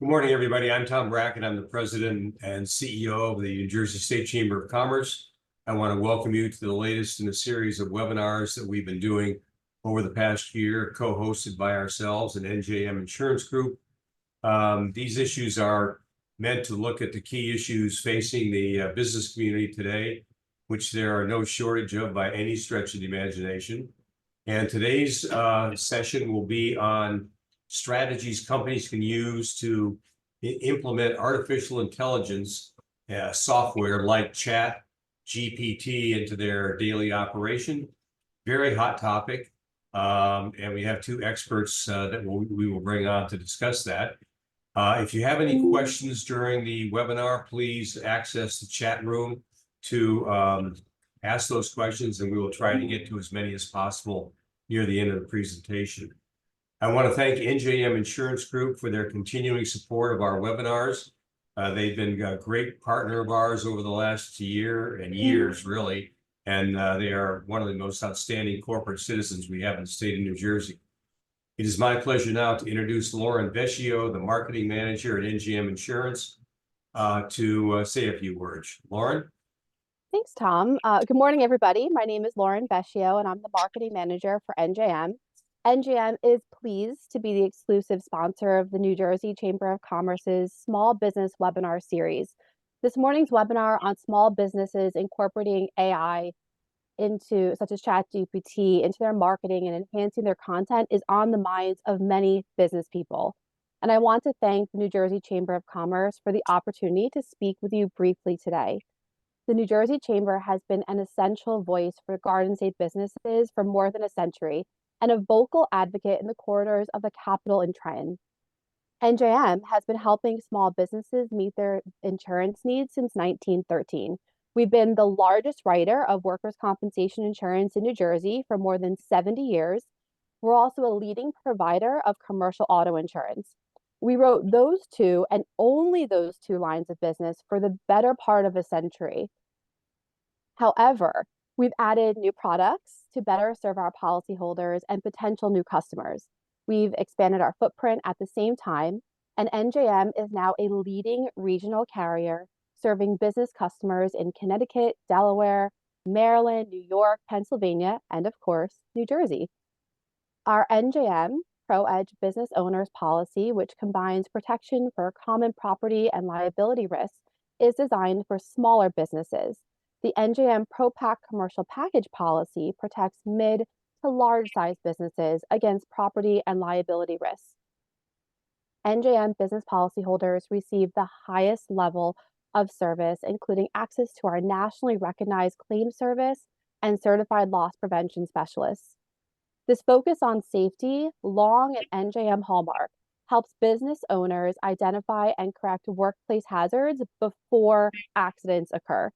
Good morning, everybody. I'm Tom Brackett. I'm the president and CEO of the New Jersey State Chamber of Commerce. I want to welcome you to the latest in a series of webinars that we've been doing over the past year, co-hosted by ourselves and NJM Insurance Group. These issues are meant to look at the key issues facing the business community today, which there are no shortage of by any stretch of the imagination. And today's session will be on strategies companies can use to implement artificial intelligence software like ChatGPT into their daily operation. Very hot topic. And we have two experts that we will bring on to discuss that. If you have any questions during the webinar, please access the chat room to ask those questions, and we will try to get to as many as possible near the end of the presentation. I want to thank NJM Insurance Group for their continuing support of our webinars. They've been a great partner of ours over the last year and years, really, and they are one of the most outstanding corporate citizens we have in the state of New Jersey. It is my pleasure now to introduce Lauren Vecchio, the marketing manager at NJM Insurance, to say a few words. Lauren? Thanks, Tom. Good morning, everybody. My name is Lauren Vecchio, and I'm the marketing manager for NJM. NJM is pleased to be the exclusive sponsor of the New Jersey Chamber of Commerce's Small Business Webinar Series. This morning's webinar on small businesses incorporating AI into, such as ChatGPT, into their marketing and enhancing their content is on the minds of many business people. And I want to thank the New Jersey Chamber of Commerce for the opportunity to speak with you briefly today. The New Jersey Chamber has been an essential voice for garden state businesses for more than a century, and a vocal advocate in the corridors of the Capitol in Trenton. NJM has been helping small businesses meet their insurance needs since 1913. We've been the largest writer of workers' compensation insurance in New Jersey for more than 70 years. We're also a leading provider of commercial auto insurance. We wrote those two and only those two lines of business for the better part of a century. However, we've added new products to better serve our policyholders and potential new customers. We've expanded our footprint at the same time, and NJM is now a leading regional carrier serving business customers in Connecticut, Delaware, Maryland, New York, Pennsylvania, and of course, New Jersey. Our NJM ProEdge Business Owners Policy, which combines protection for common property and liability risks, is designed for smaller businesses. The NJM ProPack Commercial Package Policy protects mid to large-sized businesses against property and liability risks. NJM business policyholders receive the highest level of service, including access to our nationally recognized claim service and certified loss prevention specialists. This focus on safety, long an NJM hallmark, helps business owners identify and correct workplace hazards before accidents occur.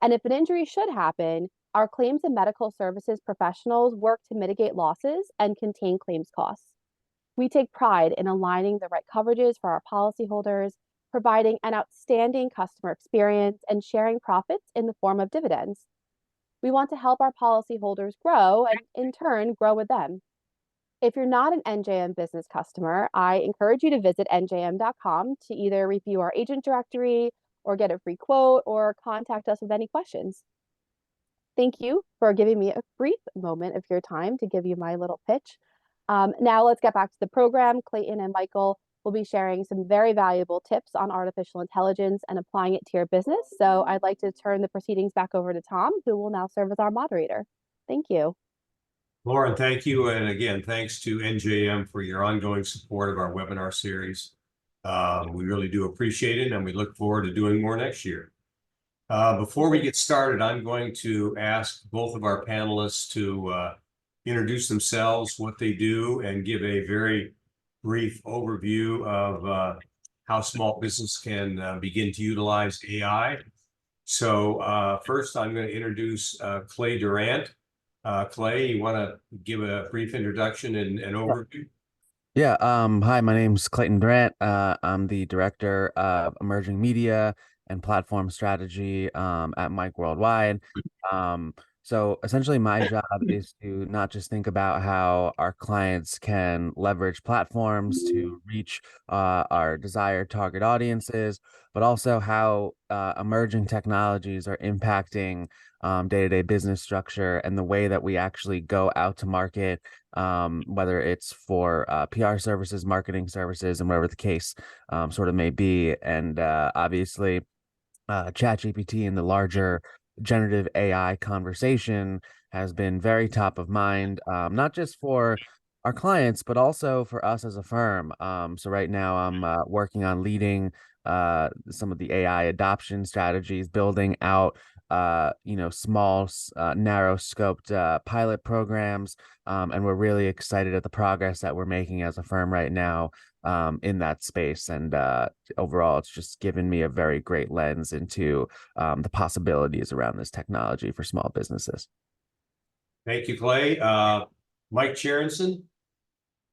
And if an injury should happen, our claims and medical services professionals work to mitigate losses and contain claims costs. We take pride in aligning the right coverages for our policyholders, providing an outstanding customer experience, and sharing profits in the form of dividends. We want to help our policyholders grow and, in turn, grow with them. If you're not an NJM business customer, I encourage you to visit njm.com to either review our agent directory or get a free quote, or contact us with any questions. Thank you for giving me a brief moment of your time to give you my little pitch. Now let's get back to the program. Clayton and Michael will be sharing some very valuable tips on artificial intelligence and applying it to your business. So I'd like to turn the proceedings back over to Tom, who will now serve as our moderator. Thank you. Lauren, thank you. And again, thanks to NJM for your ongoing support of our webinar series. We really do appreciate it, and we look forward to doing more next year. Before we get started, I'm going to ask both of our panelists to introduce themselves, what they do, and give a very brief overview of how small business can begin to utilize AI. So first, I'm going to introduce Clayton Durant. Clay, you want to give a brief introduction and overview? Yeah, hi, my name's Clayton Durant. I'm the Director of Emerging Media and Platform Strategy at MikeWorldWide. So essentially, my job is to not just think about how our clients can leverage platforms to reach our desired target audiences, but also how emerging technologies are impacting day-to-day business structure and the way that we actually go out to market, whether it's for PR services, marketing services, and whatever the case sort of may be. And obviously, ChatGPT and the larger generative AI conversation has been very top of mind, not just for our clients, but also for us as a firm. So right now, I'm working on leading some of the AI adoption strategies, building out small, narrow scoped pilot programs. And we're really excited at the progress that we're making as a firm right now in that space. And overall, it's just given me a very great lens into the possibilities around this technology for small businesses. Thank you, Clay. Mike Cherenson.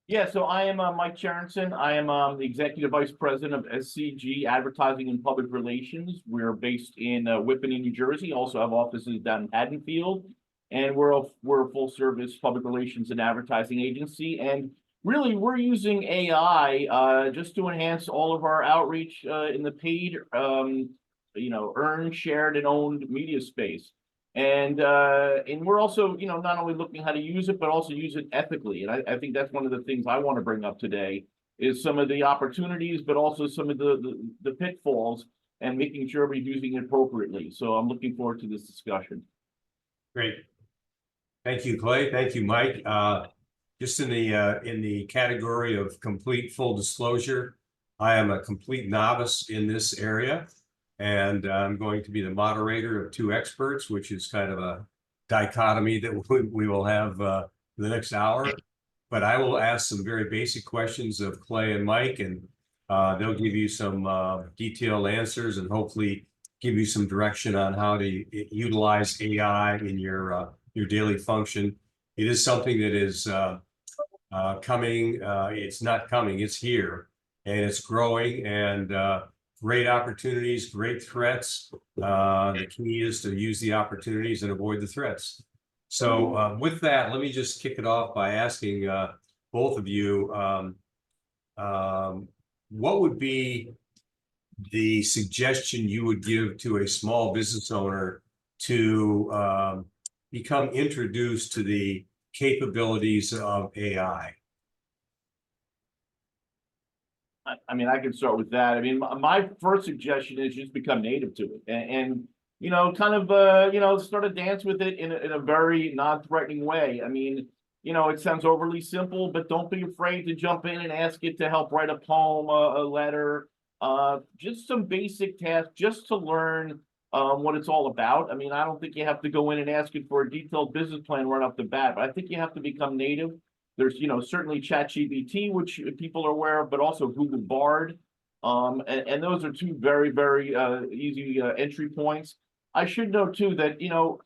Yeah, so I am Mike Cherenson. I am the Executive Vice President of SCG Advertising and Public Relations. We're based in Whippany, New Jersey. Also have offices down in Haddonfield, and we're a full-service public relations and advertising agency. And really, we're using AI just to enhance all of our outreach in the paid, earned, shared, and owned media space. And we're also, not only looking how to use it, but also use it ethically. And I think that's one of the things I want to bring up today is some of the opportunities, but also some of the pitfalls and making sure we're using it appropriately. So I'm looking forward to this discussion. Great. Thank you, Clay. Thank you, Mike. Just in the category of complete full disclosure, I am a complete novice in this area. And I'm going to be the moderator of two experts, which is kind of a dichotomy that we will have the next hour. But I will ask some very basic questions of Clay and Mike, and they'll give you some detailed answers and hopefully give you some direction on how to utilize AI in your daily function. It is something that is coming. It's not coming. It's here, and it's growing, and great opportunities, great threats. The key is to use the opportunities and avoid the threats. So with that, let me just kick it off by asking both of you, what would be the suggestion you would give to a small business owner to become introduced to the capabilities of AI? I mean, I can start with that. I mean, my first suggestion is just become native to it and start to dance with it in a very non-threatening way. I mean, it sounds overly simple, but don't be afraid to jump in and ask it to help write a poem, a letter, just some basic tasks just to learn what it's all about. I mean, I don't think you have to go in and ask it for a detailed business plan right off the bat, but I think you have to become native. There's, certainly ChatGPT, which people are aware of, but also Google Bard. And those are two very, very easy entry points. I should note, too, that,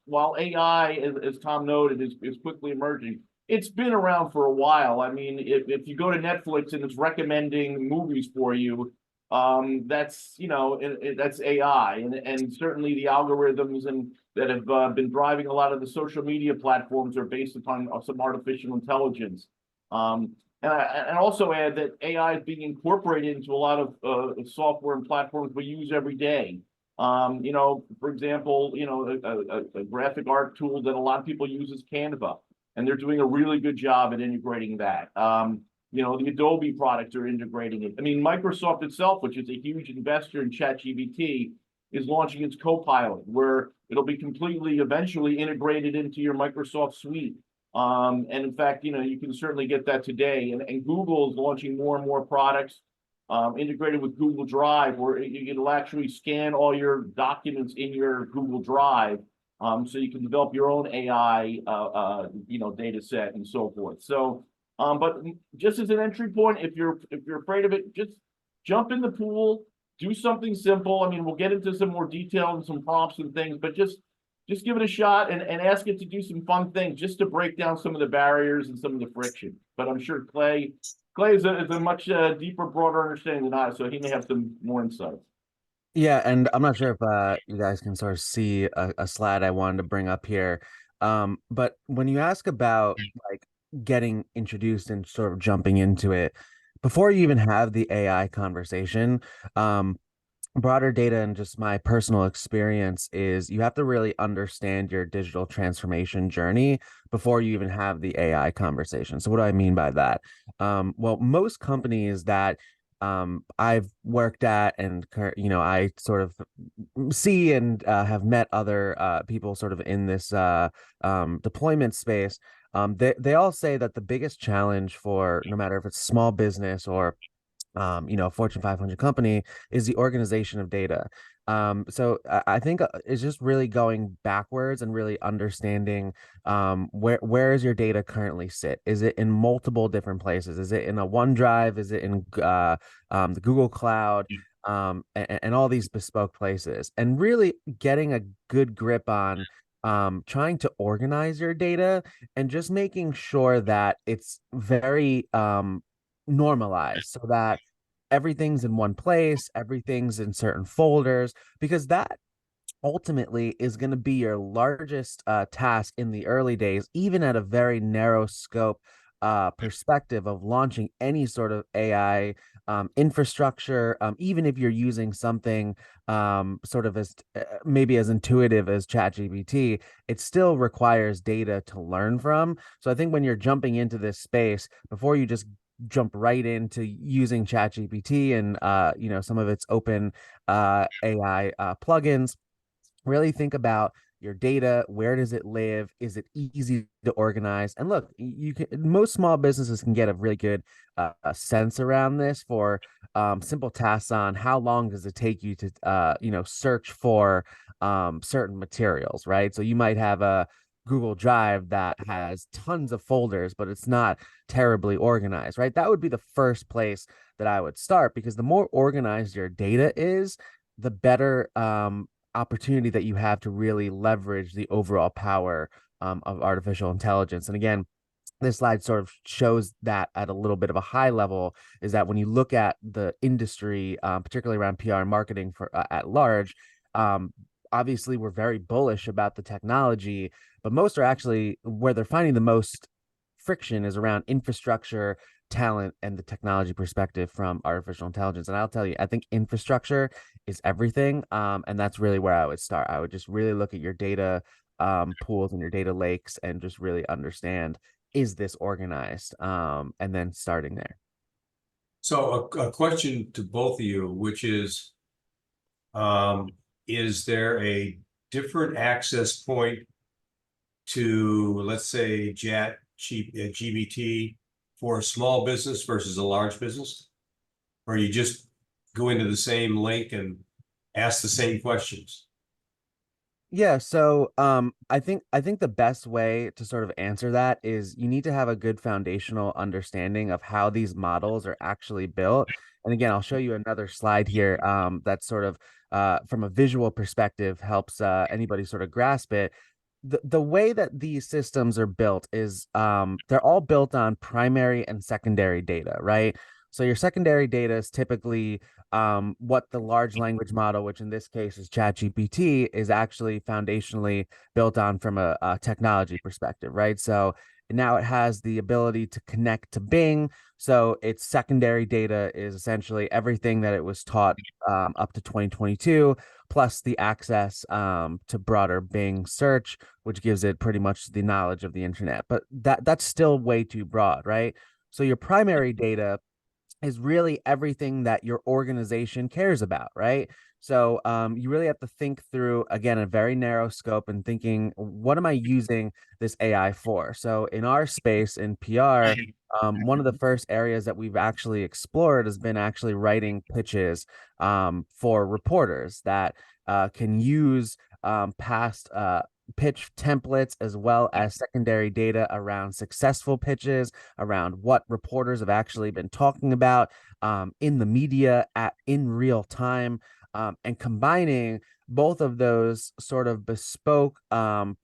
while AI, as Tom noted, is quickly emerging, it's been around for a while. I mean, if you go to Netflix and it's recommending movies for you, that's, that's AI. And certainly the algorithms that have been driving a lot of the social media platforms are based upon some artificial intelligence. And I also add that AI is being incorporated into a lot of software and platforms we use every day. For example, a graphic art tool that a lot of people use is Canva, and they're doing a really good job at integrating that. The Adobe products are integrating it. I mean, Microsoft itself, which is a huge investor in ChatGPT, is launching its Copilot, where it'll be completely eventually integrated into your Microsoft suite. And in fact, you can certainly get that today. And Google is launching more and more products integrated with Google Drive, where it'll actually scan all your documents in your Google Drive, so you can develop your own AI, data set and so forth. So, but just as an entry point, if you're afraid of it, just jump in the pool, do something simple. I mean, we'll get into some more detail and some prompts and things, but just give it a shot and ask it to do some fun things just to break down some of the barriers and some of the friction. But I'm sure Clay is a much deeper, broader understanding than I, so he may have some more insights. Yeah, and I'm not sure if you guys can sort of see a slide I wanted to bring up here. But when you ask about like getting introduced and sort of jumping into it, before you even have the AI conversation, broader data and just my personal experience is you have to really understand your digital transformation journey before you even have the AI conversation. So what do I mean by that? Well, most companies that I've worked at and I sort of see and have met other people sort of in this deployment space. They all say that the biggest challenge for no matter if it's small business or a Fortune 500 company is the organization of data. So I think it's just really going backwards and really understanding where is your data currently sit? Is it in multiple different places? Is it in a OneDrive? Is it in the Google Cloud? And all these bespoke places, and really getting a good grip on trying to organize your data and just making sure that it's very normalized so that everything's in one place, everything's in certain folders, because that ultimately is going to be your largest task in the early days, even at a very narrow scope perspective of launching any sort of AI infrastructure, even if you're using something sort of as maybe as intuitive as ChatGPT, it still requires data to learn from. So I think when you're jumping into this space, before you just jump right into using ChatGPT and some of its open AI plugins, really think about your data. Where does it live? Is it easy to organize? And look, you can, most small businesses can get a really good sense around this for simple tasks on how long does it take you to search for certain materials, right? So you might have a Google Drive that has tons of folders, but it's not terribly organized, right? That would be the first place that I would start, because the more organized your data is, the better opportunity that you have to really leverage the overall power of artificial intelligence. And again, this slide sort of shows that at a little bit of a high level, is that when you look at the industry, particularly around PR and marketing for at large, obviously we're very bullish about the technology, but most are actually where they're finding the most friction is around infrastructure, talent, and the technology perspective from artificial intelligence. And I'll tell you, I think infrastructure is everything. And that's really where I would start. I would just really look at your data pools and your data lakes and just really understand, is this organized? And then starting there. So a question to both of you, which is there a different access point to, let's say, GBT for a small business versus a large business? Or you just go into the same link and ask the same questions? Yeah, so I think the best way to sort of answer that is you need to have a good foundational understanding of how these models are actually built. And again, I'll show you another slide here that sort of from a visual perspective helps anybody sort of grasp it. The way that these systems are built is they're all built on primary and secondary data, right? So your secondary data is typically what the large language model, which in this case is ChatGPT, is actually foundationally built on from a technology perspective, right? So now it has the ability to connect to Bing. So its secondary data is essentially everything that it was taught up to 2022, plus the access to broader Bing search, which gives it pretty much the knowledge of the internet. But that's still way too broad, right? So your primary data is really everything that your organization cares about, right? So you really have to think through, again, a very narrow scope and thinking, what am I using this AI for? So in our space in PR, one of the first areas that we've actually explored has been actually writing pitches for reporters that can use past pitch templates as well as secondary data around successful pitches, around what reporters have actually been talking about in the media in real time, and combining both of those sort of bespoke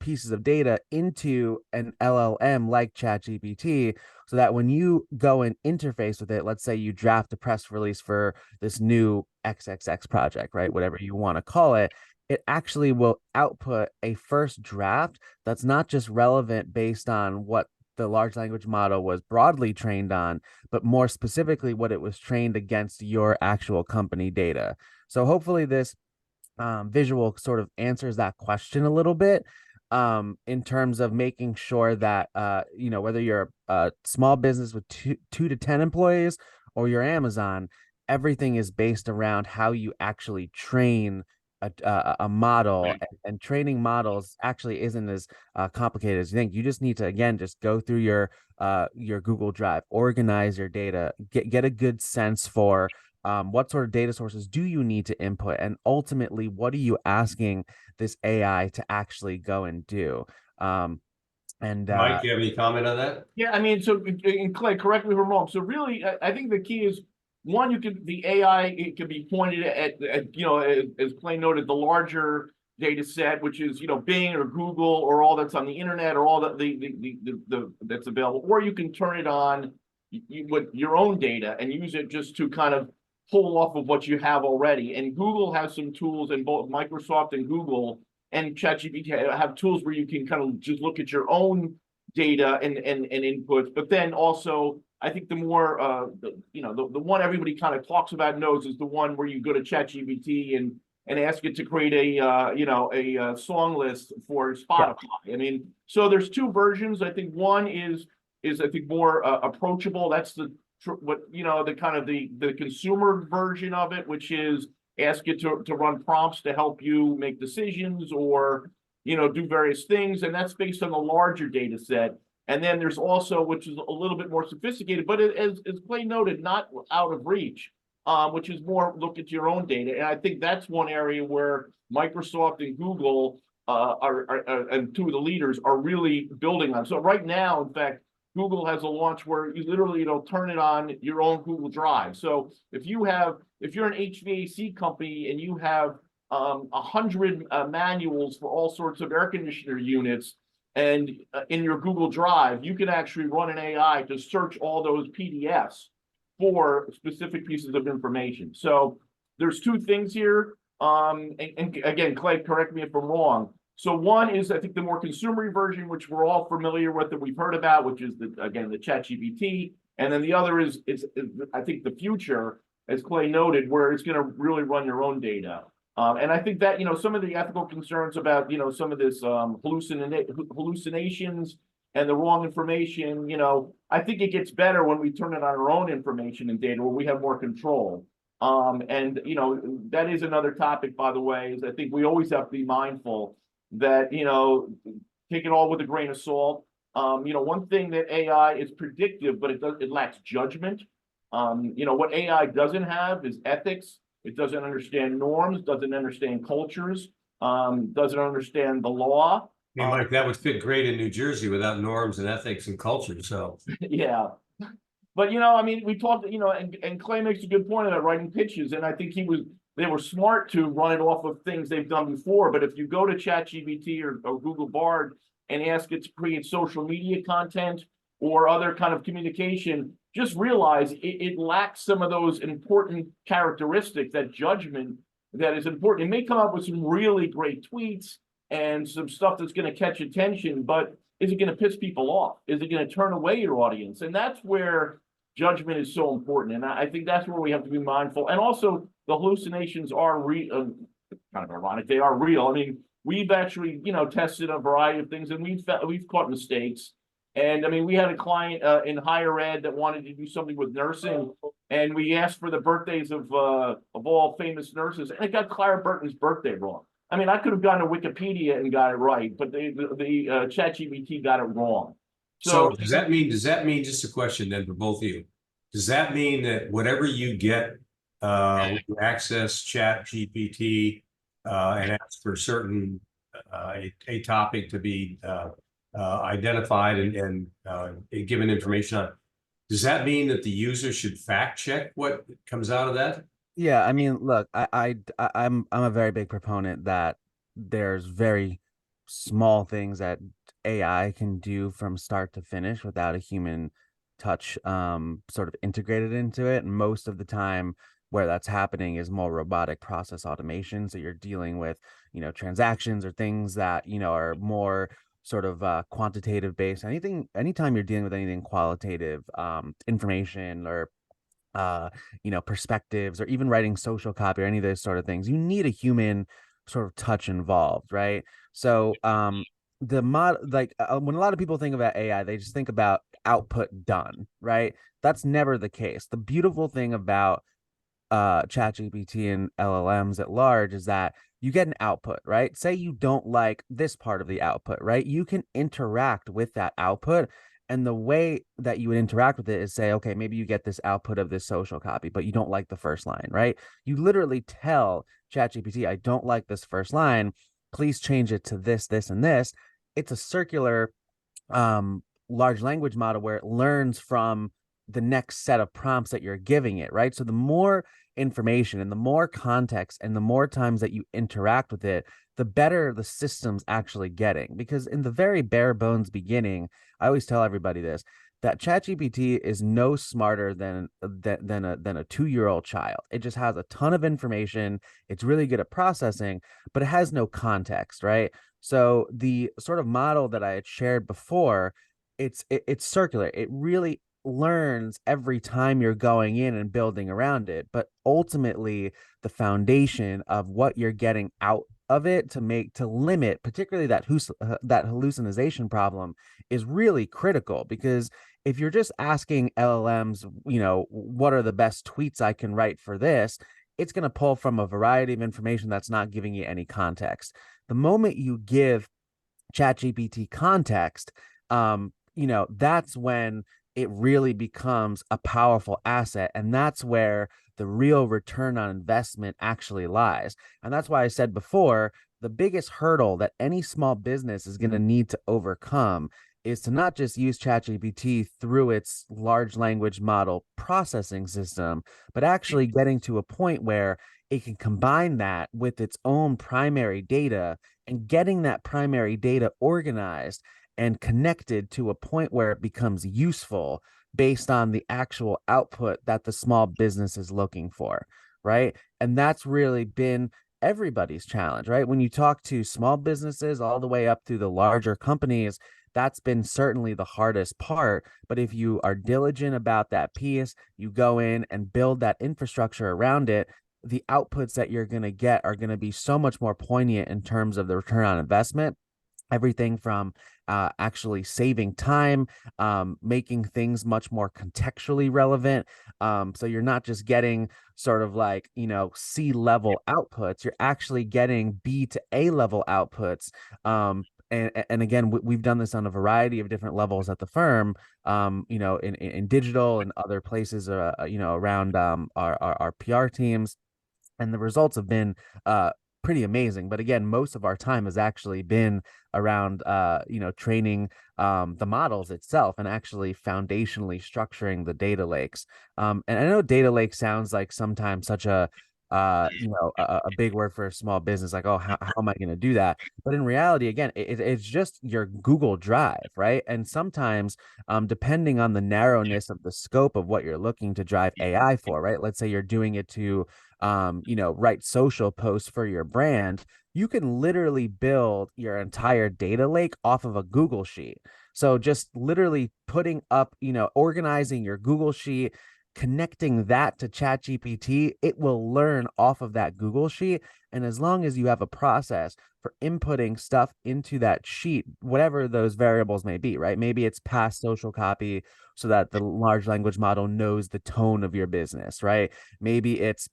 pieces of data into an LLM like ChatGPT, so that when you go and interface with it, let's say you draft a press release for this new XXX project, right? Whatever you want to call it, it actually will output a first draft that's not just relevant based on what the large language model was broadly trained on, but more specifically what it was trained against your actual company data. So hopefully this visual sort of answers that question a little bit, in terms of making sure that whether you're a small business with two to 10 employees or you're Amazon, everything is based around how you actually train a model. Right. And training models actually isn't as complicated as you think. You just need to, again, just go through your Google Drive, organize your data, get a good sense for what sort of data sources do you need to input, and ultimately what are you asking this AI to actually go and do. Mike, you have any comment on that? Yeah, I mean, so, and Clay, correct me if I'm wrong. So really, I think the key is, one, the AI, it can be pointed at as Clay noted, the larger data set, which is, Bing or Google or all that's on the internet or all the that's available, or you can turn it on with your own data and use it just to kind of pull off of what you have already. And Google has some tools, and both Microsoft and Google and ChatGPT have tools where you can kind of just look at your own data and inputs. But then also, I think the more the one everybody kind of talks about and knows is the one where you go to ChatGPT and ask it to create a song list for Spotify. Yeah. I mean, so there's two versions. I think one is I think more approachable. That's the kind of the consumer version of it, which is ask it to run prompts to help you make decisions or do various things, and that's based on the larger data set. And then there's also, which is a little bit more sophisticated, but as Clay noted, not out of reach, which is more look at your own data. And I think that's one area where Microsoft and Google and two of the leaders are really building on. So right now, in fact, Google has a launch where you literally turn it on your own Google Drive. So if you're an HVAC company and you have 100 manuals for all sorts of air conditioner units, and in your Google Drive, you can actually run an AI to search all those PDFs for specific pieces of information. So there's two things here. And again, Clay, correct me if I'm wrong. So one is, I think, the more consumer version, which we're all familiar with, that we've heard about, which is the ChatGPT. And then the other is I think the future, as Clay noted, where it's going to really run your own data. And I think that, some of the ethical concerns about, some of this hallucinations and the wrong information, I think it gets better when we turn it on our own information and data where we have more control. And that is another topic, by the way, is I think we always have to be mindful that, take it all with a grain of salt. One thing that AI is predictive, but it lacks judgment. What AI doesn't have is ethics. It doesn't understand norms, doesn't understand cultures, doesn't understand the law. Hey, Mike, that would fit great in New Jersey without norms and ethics and culture. So yeah. But I mean, we talked, and Clay makes a good point about writing pitches, and I think they were smart to run it off of things they've done before. But if you go to ChatGPT or Google Bard and ask it to create social media content or other kind of communication, just realize it lacks some of those important characteristics, that judgment that is important. It may come up with some really great tweets and some stuff that's going to catch attention, but is it going to piss people off? Is it going to turn away your audience? And that's where judgment is so important. And I think that's where we have to be mindful. And also, the hallucinations are real. Kind of ironic, they are real. I mean, we've actually, tested a variety of things, and we've caught mistakes. And I mean, we had a client in higher ed that wanted to do something with nursing, and we asked for the birthdays of all famous nurses, and it got Clara Burton's birthday wrong. I mean, I could have gone to Wikipedia and got it right, but the ChatGPT got it wrong. So does that mean, just a question then for both of you, does that mean that whatever you get when you access ChatGPT and ask for certain a topic to be identified and given information on, does that mean that the user should fact check what comes out of that? Yeah, I mean, look, I'm a very big proponent that there's very small things that AI can do from start to finish without a human touch sort of integrated into it. And most of the time, where that's happening is more robotic process automation. So you're dealing with, transactions or things that, are more sort of quantitative based. Anytime you're dealing with anything qualitative, information or perspectives, or even writing social copy or any of those sort of things, you need a human sort of touch involved, right? So when a lot of people think about AI, they just think about output done, right? That's never the case. The beautiful thing about ChatGPT and LLMs at large is that you get an output, right? Say you don't like this part of the output, right? You can interact with that output. And the way that you would interact with it is say, okay, maybe you get this output of this social copy, but you don't like the first line, right? You literally tell ChatGPT, I don't like this first line. Please change it to this, this, and this. It's a circular large language model where it learns from the next set of prompts that you're giving it, right? So the more information and the more context and the more times that you interact with it, the better the system's actually getting. Because in the very bare bones beginning, I always tell everybody this, that ChatGPT is no smarter than a 2-year-old child. It just has a ton of information. It's really good at processing, but it has no context, right? So the sort of model that I had shared before, it's circular. It really learns every time you're going in and building around it, but ultimately the foundation of what you're getting out of it to limit particularly that hallucination problem is really critical. Because if you're just asking LLMs, what are the best tweets I can write for this, it's going to pull from a variety of information that's not giving you any context. The moment you give ChatGPT context, that's when it really becomes a powerful asset. And that's where the real return on investment actually lies. And that's why I said before, the biggest hurdle that any small business is going to need to overcome is to not just use ChatGPT through its large language model processing system, but actually getting to a point where it can combine that with its own primary data and getting that primary data organized and connected to a point where it becomes useful based on the actual output that the small business is looking for, right? And that's really been everybody's challenge, right? When you talk to small businesses all the way up to the larger companies, that's been certainly the hardest part. But if you are diligent about that piece, you go in and build that infrastructure around it, the outputs that you're going to get are going to be so much more poignant in terms of the return on investment. Everything from actually saving time, making things much more contextually relevant. So you're not just getting sort of like, C-level outputs, you're actually getting B to A level outputs. And again, we've done this on a variety of different levels at the firm, in digital and other places, around our PR teams. And the results have been pretty amazing. But again, most of our time has actually been around training the models itself and actually foundationally structuring the data lakes. And I know data lake sounds like sometimes such a big word for a small business, like, oh, how am I going to do that? But in reality, again, it's just your Google Drive, right? And sometimes, depending on the narrowness of the scope of what you're looking to drive AI for, right? Let's say you're doing it to write social posts for your brand, you can literally build your entire data lake off of a Google sheet. So just literally putting up, organizing your Google sheet, connecting that to ChatGPT, it will learn off of that Google sheet. And as long as you have a process for inputting stuff into that sheet, whatever those variables may be, right? Maybe it's past social copy so that the large language model knows the tone of your business, right? Maybe it's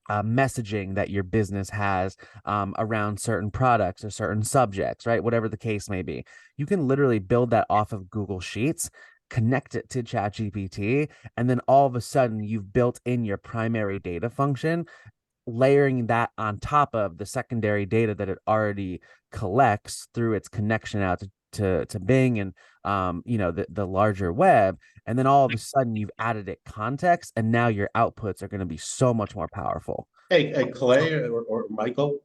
messaging that your business has around certain products or certain subjects, right? Whatever the case may be. You can literally build that off of Google Sheets, connect it to ChatGPT, and then all of a sudden you've built in your primary data function, layering that on top of the secondary data that it already collects through its connection out to Bing and the larger web. And then all of a sudden you've added it context, and now your outputs are going to be so much more powerful. Hey, Clay or Michael,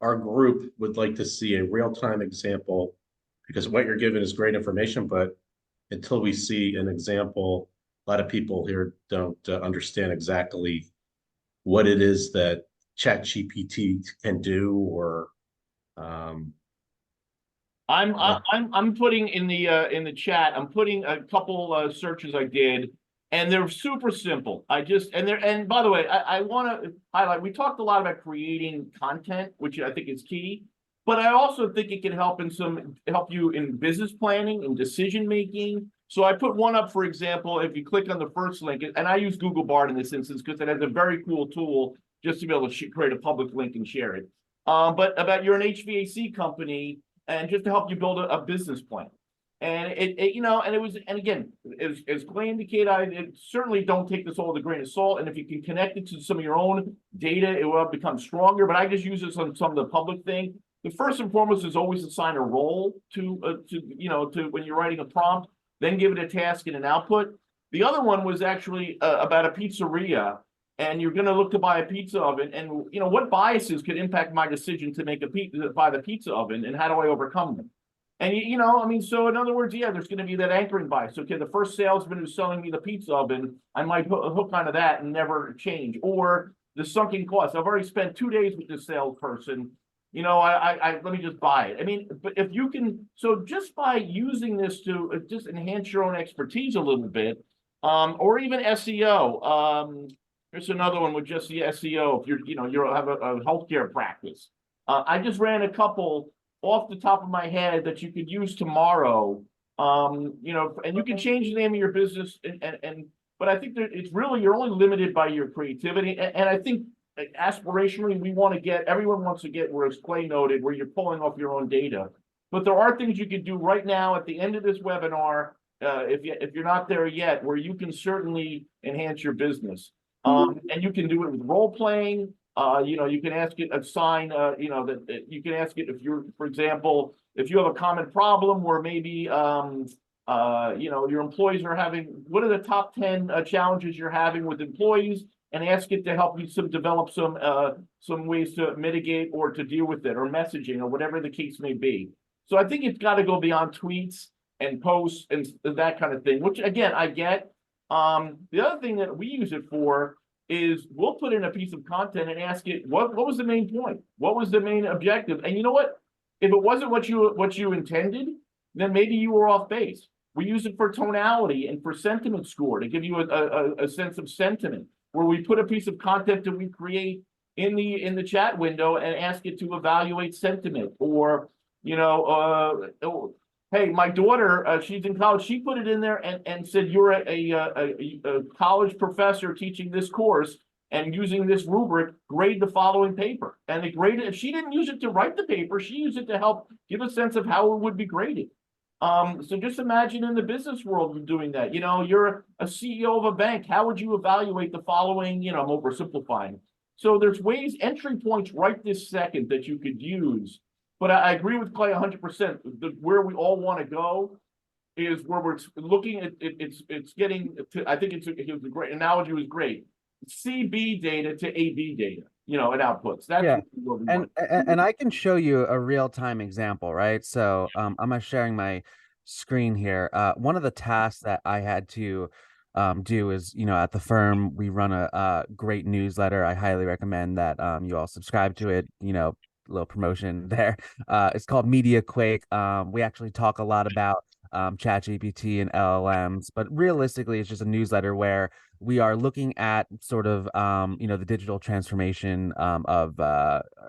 our group would like to see a real-time example, because what you're giving is great information, but until we see an example a lot of people here don't understand exactly what it is that ChatGPT can do, or um, I'm putting in the chat. I'm putting a couple searches I did, and they're super simple. And by the way, I want to highlight. We talked a lot about creating content, which I think is key, but I also think it can help you in business planning and decision making. So I put one up, for example, if you click on the first link, and I use Google Bard in this instance because it has a very cool tool just to be able to create a public link and share it. But about you're an HVAC company, and just to help you build a business plan. And and again, as Clay indicated, certainly don't take this all with a grain of salt. And if you can connect it to some of your own data, it will become stronger. But I just use this on some of the public thing. The first and foremost is always assign a role to when you're writing a prompt, then give it a task and an output. The other one was actually about a pizzeria, and you're going to look to buy a pizza oven, and what biases could impact my decision to buy the pizza oven, and how do I overcome them? And so in other words, yeah, there's going to be that anchoring bias. Okay, the first salesman who's selling me the pizza oven, I might hook onto that and never change. Or the sunken cost. I've already spent 2 days with this salesperson. I let me just buy it. I mean, but if you can, so just by using this to just enhance your own expertise a little bit, or even SEO. There's another one with just the SEO. If you have a healthcare practice. I just ran a couple off the top of my head that you could use tomorrow. And you can change the name of your business, but I think that it's really, you're only limited by your creativity. And I think aspirationally, everyone wants to get where, as Clay noted, where you're pulling off your own data. But there are things you can do right now at the end of this webinar, if you're not there yet, where you can certainly enhance your business. And you can do it with role playing. You can ask it that you can ask it if you're, for example, if you have a common problem where maybe your employees are having, what are the top 10 challenges you're having with employees, and ask it to help you develop some ways to mitigate or to deal with it, or messaging, or whatever the case may be. So I think it's got to go beyond tweets and posts and that kind of thing, which again I get. The other thing that we use it for is we'll put in a piece of content and ask it what was the main point, what was the main objective, and you know what? If it wasn't what you intended, then maybe you were off base. We use it for tonality and for sentiment score to give you a sense of sentiment, where we put a piece of content that we create in the chat window and ask it to evaluate sentiment, or hey, my daughter, she's in college. She put it in there and said, you're a college professor teaching this course and using this rubric, grade the following paper. And they graded it. She didn't use it to write the paper. She used it to help give a sense of how it would be graded. So just imagine in the business world doing that. You're a CEO of a bank. How would you evaluate the following? I'm oversimplifying. So there's entry points right this second that you could use. But I agree with Clay 100%. Where we all want to go is where we're looking at it's getting to, I think it was a great analogy, was great. CB data to AB data, and outputs. That's what we want. And I can show you a real-time example, right? So I'm sharing my screen here. One of the tasks that I had to do is, at the firm, we run a great newsletter. I highly recommend that you all subscribe to it. Little promotion there. It's called Media Quake. We actually talk a lot about ChatGPT and LLMs, but realistically, it's just a newsletter where we are looking at sort of the digital transformation of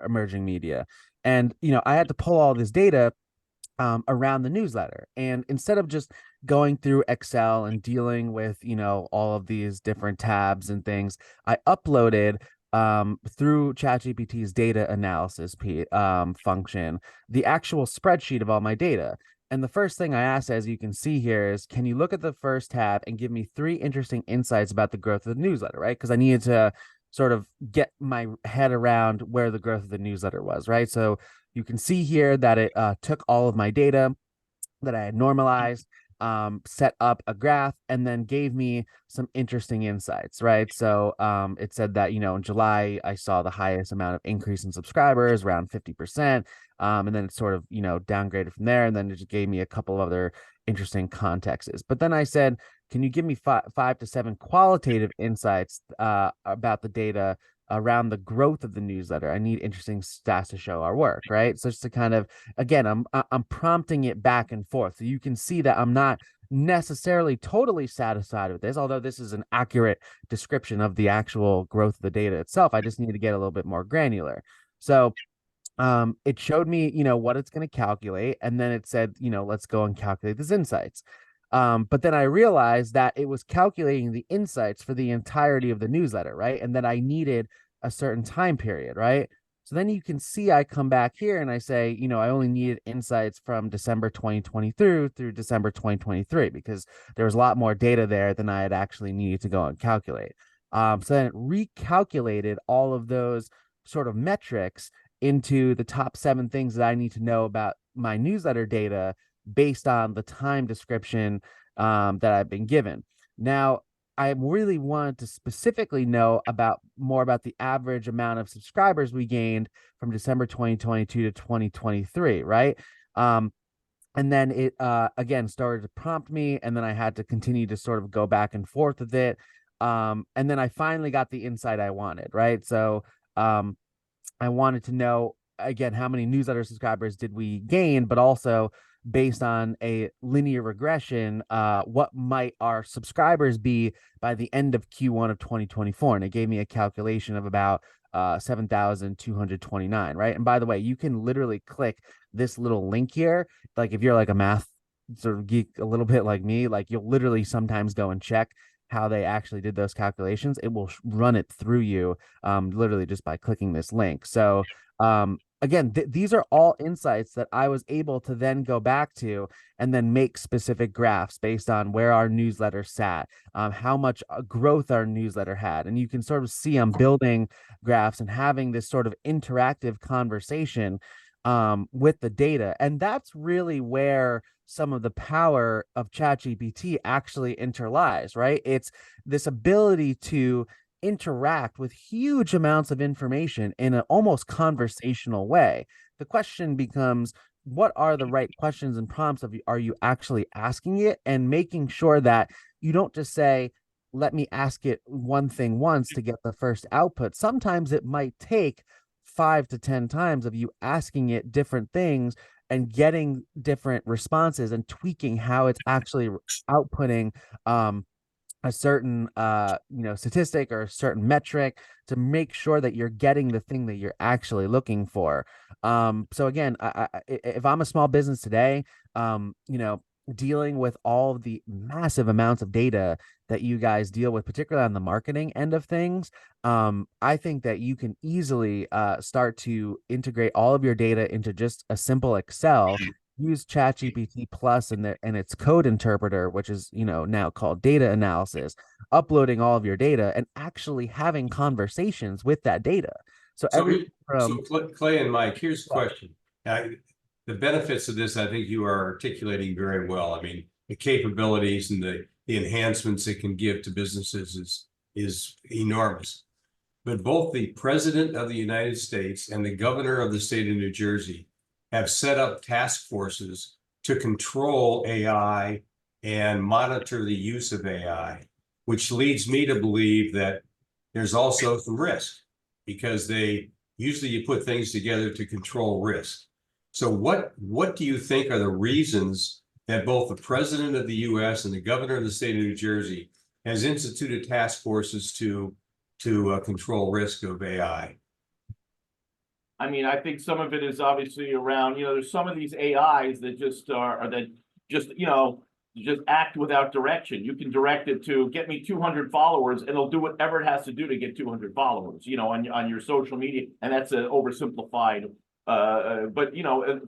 emerging media. And I had to pull all this data around the newsletter, and instead of just going through Excel and dealing with all of these different tabs and things, I uploaded through ChatGPT's data analysis function, the actual spreadsheet of all my data. And the first thing I asked, as you can see here, is, can you look at the first tab and give me 3 interesting insights about the growth of the newsletter, right? Because I needed to sort of get my head around where the growth of the newsletter was, right? So you can see here that it took all of my data that I had normalized, set up a graph, and then gave me some interesting insights, right? So it said that, in July, I saw the highest amount of increase in subscribers, around 50%. And then it sort of, downgraded from there. And then it just gave me a couple of other interesting contexts. But then I said, can you give me 5 to 7 qualitative insights about the data around the growth of the newsletter? I need interesting stats to show our work, right? So just to kind of, again, I'm prompting it back and forth. So you can see that I'm not necessarily totally satisfied with this, although this is an accurate description of the actual growth of the data itself. I just need to get a little bit more granular. So it showed me, what it's going to calculate, and then it said, let's go and calculate these insights. But then I realized that it was calculating the insights for the entirety of the newsletter, right? And that I needed a certain time period, right? So then you can see I come back here and I say, I only needed insights from December 2020 through December 2023, because there was a lot more data there than I had actually needed to go and calculate. So then it recalculated all of those sort of metrics into the top 7 things that I need to know about my newsletter data based on the time description that I've been given. Now, I really wanted to specifically know more about the average amount of subscribers we gained from December 2022 to 2023, right? And then it again started to prompt me, and then I had to continue to sort of go back and forth with it. And then I finally got the insight I wanted, right? So I wanted to know, again, how many newsletter subscribers did we gain, but also based on a linear regression, what might our subscribers be by the end of Q1 of 2024? And it gave me a calculation of about 7,229, right? And by the way, you can literally click this little link here. Like if you're like a math sort of geek a little bit like me, like you'll literally sometimes go and check how they actually did those calculations. It will run it through you literally just by clicking this link. So again, these are all insights that I was able to then go back to and then make specific graphs based on where our newsletter sat, how much growth our newsletter had. And you can sort of see I'm building graphs and having this sort of interactive conversation with the data. And that's really where some of the power of ChatGPT actually interlies, right? It's this ability to interact with huge amounts of information in an almost conversational way. The question becomes, what are the right questions and prompts are you actually asking it, and making sure that you don't just say, let me ask it one thing once to get the first output. Sometimes it might take 5 to 10 times of you asking it different things and getting different responses and tweaking how it's actually outputting a certain statistic or a certain metric to make sure that you're getting the thing that you're actually looking for. So again, if I'm a small business today, dealing with all of the massive amounts of data that you guys deal with, particularly on the marketing end of things, I think that you can easily start to integrate all of your data into just a simple Excel. Use ChatGPT Plus and its code interpreter, which is now called data analysis, uploading all of your data and actually having conversations with that data. So Clay and Mike, here's a question. The benefits of this, I think you are articulating very well. I mean, the capabilities and the enhancements it can give to businesses is enormous. But both the President of the United States and the Governor of the state of New Jersey have set up task forces to control AI and monitor the use of AI, which leads me to believe that there's also some risk, because you put things together to control risk. So what do you think are the reasons that both the President of the US and the Governor of the state of New Jersey has instituted task forces to control risk of AI? I mean, I think some of it is obviously around, there's some of these AIs that just just act without direction. You can direct it to get me 200 followers and it'll do whatever it has to do to get 200 followers, on your social media. And that's an oversimplified, but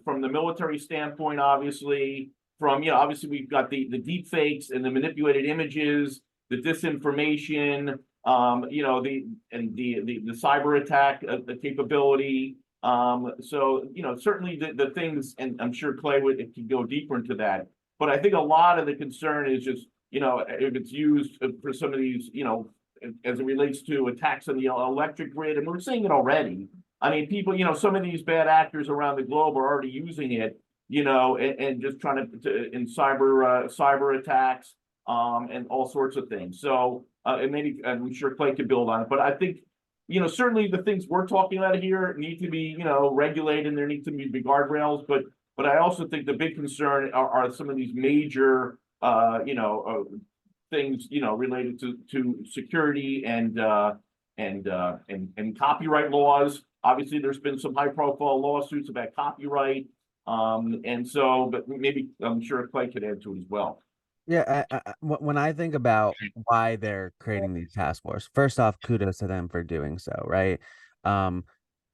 from the military standpoint, obviously, obviously we've got the deep fakes and the manipulated images, the disinformation, the cyber attack capability. So certainly the things, and I'm sure Clay could go deeper into that. But I think a lot of the concern is just, if it's used for some of these, as it relates to attacks on the electric grid, and we're seeing it already. I mean, people, some of these bad actors around the globe are already using it, and just trying to in cyber attacks, and all sorts of things. So, and maybe I'm sure Clay could build on it, but I think, certainly the things we're talking about here need to be, regulated, and there need to be guardrails, but I also think the big concern are some of these major, things, related to security and copyright laws. Obviously, there's been some high-profile lawsuits about copyright, and so, but maybe I'm sure Clay could add to it as well. Yeah, when I think about why they're creating these task force, first off, kudos to them for doing so, right? Um,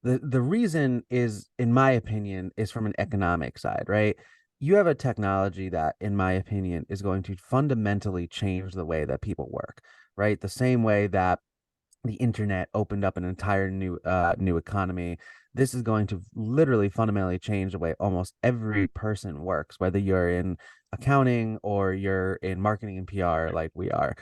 the reason is, in my opinion, is from an economic side, right? You have a technology that, in my opinion, is going to fundamentally change the way that people work, right? The same way that the internet opened up an entire new economy. This is going to literally fundamentally change the way almost every person works, whether you're in accounting or you're in marketing and PR like we are.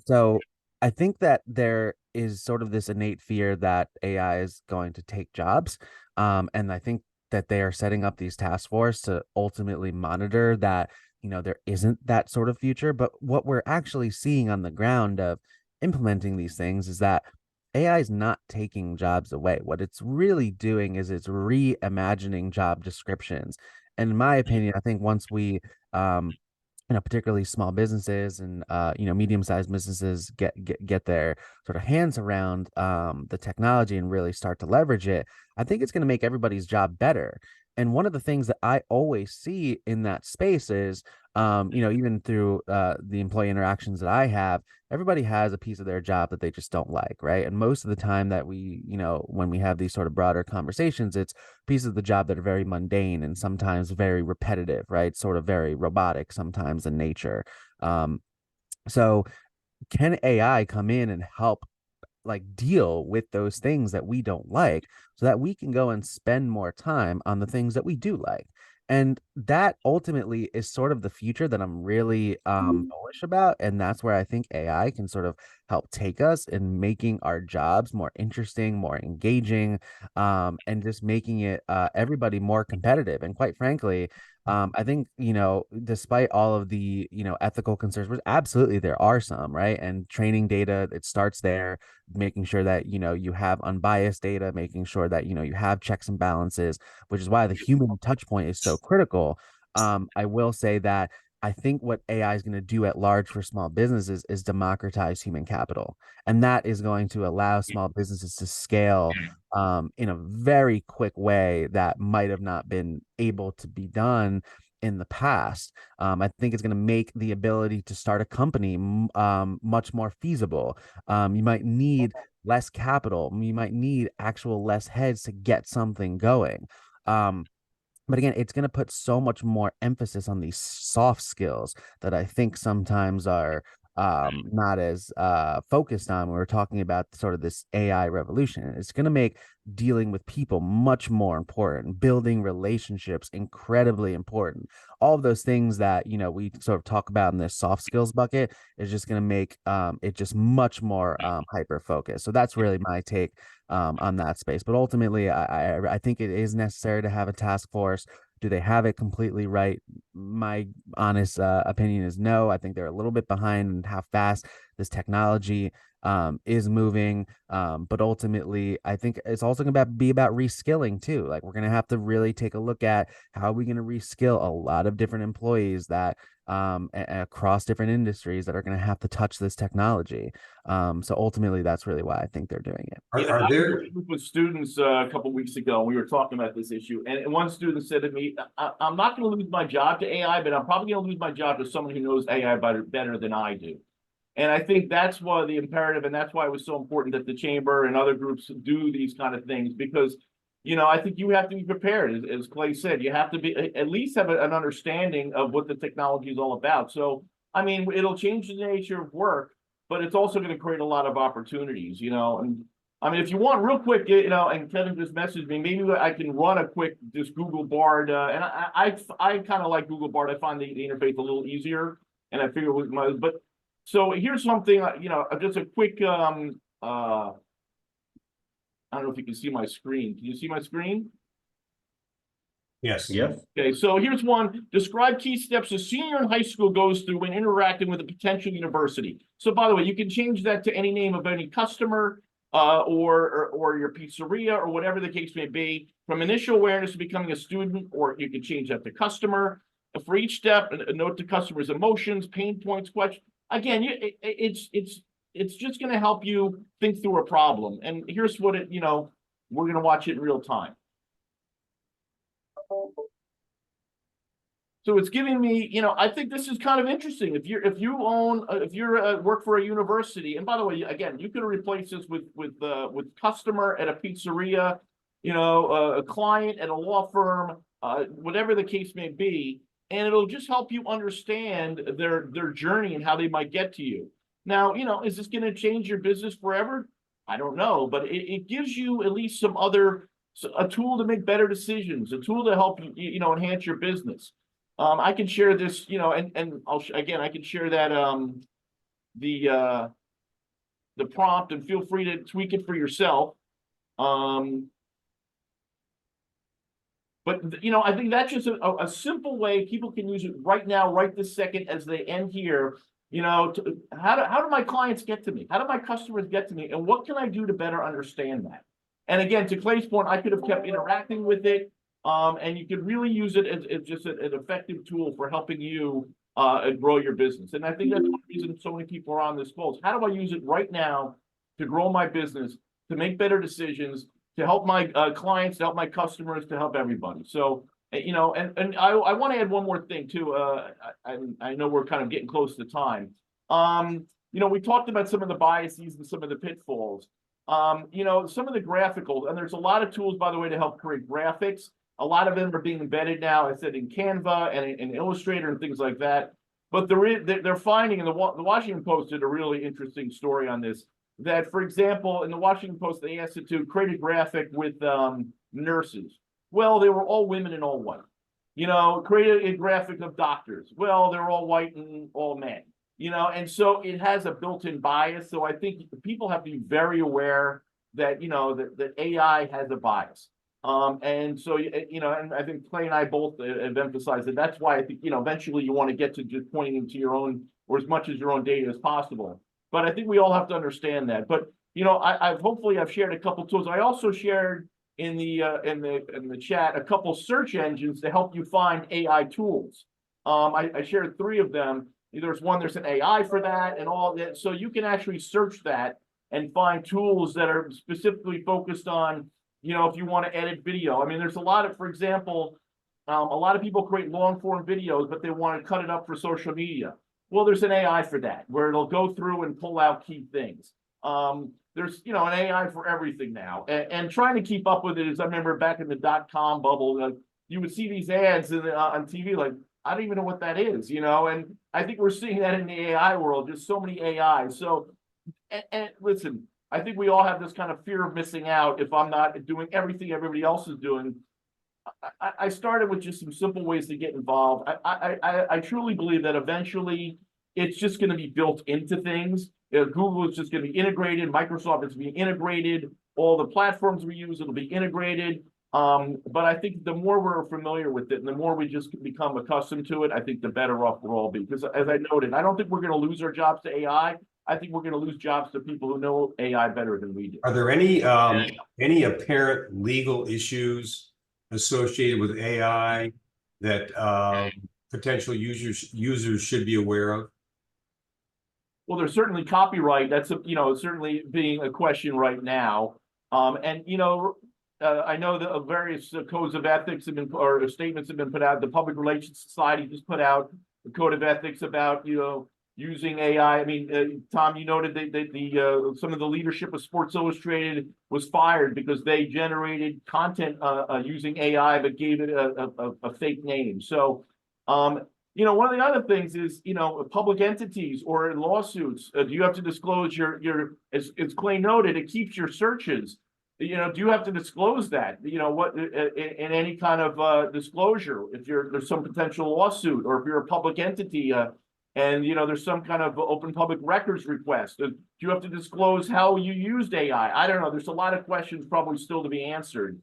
So I think that there is sort of this innate fear that AI is going to take jobs. And I think that they are setting up these task force to ultimately monitor that, there isn't that sort of future. But what we're actually seeing on the ground of implementing these things is that AI is not taking jobs away. What it's really doing is it's reimagining job descriptions. And in my opinion, I think once we, particularly small businesses and medium-sized businesses get their sort of hands around the technology and really start to leverage it, I think it's going to make everybody's job better. And one of the things that I always see in that space is, even through the employee interactions that I have, everybody has a piece of their job that they just don't like, right? And most of the time that we, when we have these sort of broader conversations, it's pieces of the job that are very mundane and sometimes very repetitive, right? Sort of very robotic sometimes in nature. So can AI come in and help like deal with those things that we don't like so that we can go and spend more time on the things that we do like? And that ultimately is sort of the future that I'm really bullish about. And that's where I think AI can sort of help take us in making our jobs more interesting, more engaging, and just making it everybody more competitive. And quite frankly, I think, despite all of the, ethical concerns, which absolutely there are some, right? And training data, it starts there, making sure that, you have unbiased data, making sure that, you have checks and balances, which is why the human touch point is so critical. I will say that I think what AI is going to do at large for small businesses is democratize human capital. And that is going to allow small businesses to scale in a very quick way that might have not been able to be done in the past. I think it's going to make the ability to start a company much more feasible. You might need less capital. You might need actual less heads to get something going. But again, it's going to put so much more emphasis on these soft skills that I think sometimes are not as focused on when we're talking about sort of this AI revolution. It's going to make dealing with people much more important, building relationships incredibly important. All of those things that, we sort of talk about in this soft skills bucket is just going to make it just much more hyper focused. So that's really my take on that space. But ultimately, I think it is necessary to have a task force. Do they have it completely right? My honest opinion is no. I think they're a little bit behind in how fast this technology is moving. But ultimately, I think it's also going to be about reskilling too. Like we're going to have to really take a look at how are we going to reskill a lot of different employees that across different industries that are going to have to touch this technology. So ultimately, that's really why I think they're doing it. Are I was there, with students a couple of weeks ago, and we were talking about this issue, and one student said to me, I'm not going to lose my job to AI, but I'm probably going to lose my job to someone who knows AI better than I do. And I think that's why the imperative, and that's why it was so important that the chamber and other groups do these kind of things, because, I think you have to be prepared. As Clay said, you have to be at least have an understanding of what the technology is all about. So, I mean, it'll change the nature of work, but it's also going to create a lot of opportunities, and I mean, if you want real quick, and Kevin just messaged me, maybe I can run a quick just Google Bard. And I kind of like Google Bard. I find the interface a little easier, and I figure with my but so here's something, just a quick I don't know if you can see my screen. Can you see my screen? Yes. Yep. Okay, so here's one. Describe key steps a senior in high school goes through when interacting with a potential university. So by the way, you can change that to any name of any customer, or your pizzeria, or whatever the case may be, from initial awareness to becoming a student, or you can change that to customer. For each step, a note to customers' emotions, pain points, questions. Again, it's just going to help you think through a problem. And here's what we're going to watch it in real time. So it's giving me, I think this is kind of interesting. If you work for a university, and by the way, again, you could replace this with customer at a pizzeria, a client at a law firm, whatever the case may be, and it'll just help you understand their journey and how they might get to you. Now, is this going to change your business forever? I don't know, but it gives you at least a tool to make better decisions, a tool to help you, enhance your business. I can share this, and I can share that the prompt, and feel free to tweak it for yourself. But I think that's just a simple way people can use it right now, right this second, as they end here. How do my clients get to me? How do my customers get to me? And what can I do to better understand that? And again, to Clay's point, I could have kept interacting with it. And you could really use it as just an effective tool for helping you grow your business. And I think that's one reason so many people are on this post. How do I use it right now to grow my business, to make better decisions, to help my clients, to help my customers, to help everybody? So, and I want to add one more thing too. I know we're kind of getting close to time. We talked about some of the biases and some of the pitfalls. Some of the graphical, and there's a lot of tools, by the way, to help create graphics. A lot of them are being embedded now, I said, in Canva and in Illustrator and things like that. But they're finding, and the Washington Post did a really interesting story on this, that, for example, in the Washington Post, they asked it to create a graphic with nurses. Well, they were all women and all white. Create a graphic of doctors. Well, they're all white and all men. And so it has a built-in bias. So I think people have to be very aware that, that AI has a bias. And so, and I think Clay and I both have emphasized that. That's why I think, eventually you want to get to just pointing into your own, or as much as your own data as possible. But I think we all have to understand that. But, hopefully I've shared a couple tools. I also shared in the chat a couple search engines to help you find AI tools. I shared 3 of them. There's an AI for that and all that. So you can actually search that and find tools that are specifically focused on, if you want to edit video. I mean, there's a lot of, for example, a lot of people create long form videos, but they want to cut it up for social media. Well, there's an AI for that, where it'll go through and pull out key things. There's, an AI for everything now. And trying to keep up with it is, I remember back in the .com bubble, you would see these ads on TV, like, I don't even know what that is, and I think we're seeing that in the AI world, just so many AI. So, and listen, I think we all have this kind of fear of missing out if I'm not doing everything everybody else is doing. I started with just some simple ways to get involved. I truly believe that eventually it's just going to be built into things. Google is just going to be integrated. Microsoft is being integrated. All the platforms we use, it'll be integrated. But I think the more we're familiar with it and the more we just become accustomed to it, I think the better off we'll all be. Because as I noted, I don't think we're going to lose our jobs to AI. I think we're going to lose jobs to people who know AI better than we do. Are there any apparent legal issues associated with AI that potential users should be aware of? Well, there's certainly copyright. That's certainly being a question right now. I know that various codes of ethics have been, or statements have been put out. The Public Relations Society just put out a code of ethics about using AI. I mean, Tom, you noted that some of the leadership of Sports Illustrated was fired because they generated content using AI, but gave it a fake name. So one of the other things is, public entities or in lawsuits, do you have to disclose as Clay noted, it keeps your searches. Do you have to disclose that? What in any kind of disclosure if there's some potential lawsuit, or if you're a public entity and there's some kind of open public records request. Do you have to disclose how you used AI? I don't know. There's a lot of questions probably still to be answered.